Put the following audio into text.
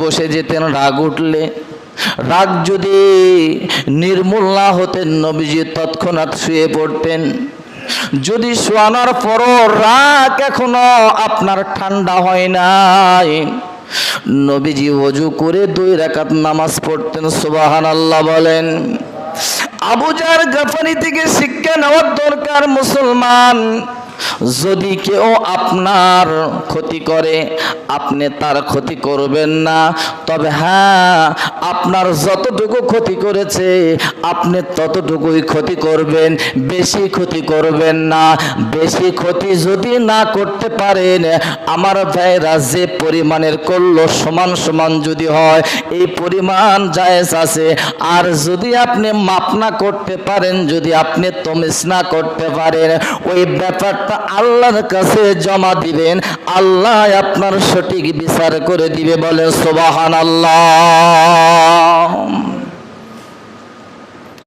বসে যেতেন রাগ উঠলে। রাগ যদি নির্মূল না হতেন নবীজি তৎক্ষণাৎ শুয়ে পড়তেন। যদি শোয়ানোর পরও রাগ এখনো আপনার ঠান্ডা হয় নাই, নবীজি ওযু করে 2 রাকাত নামাজ পড়তেন। সুবহানাল্লাহ বলেন। আবু জার গাফারি থেকে শিক্ষা নেওয়ার দরকার মুসলমান। যদি কেউ আপনার ক্ষতি করে আপনি তার ক্ষতি করবেন না, তবে হ্যাঁ আপনার যতটুকু ক্ষতি করেছে আপনি ততটুকুই ক্ষতি করবেন, বেশি ক্ষতি করবেন না। বেশি ক্ষতি যদি না করতে পারেন আমার ভাইরা যে পরিমাণের করলো সমান সমান যদি হয় এই পরিমাণ জায়েজ আছে। আর যদি আপনি মাপ না করতে পারেন, যদি আপনি তমিজ না করতে পারেন, ওই ব্যাপারটা আল্লাহর কাছে জমা দিবেন, আল্লাহ আপনার সঠিক বিচার করে দিবে। বলে সুবহানাল্লাহ।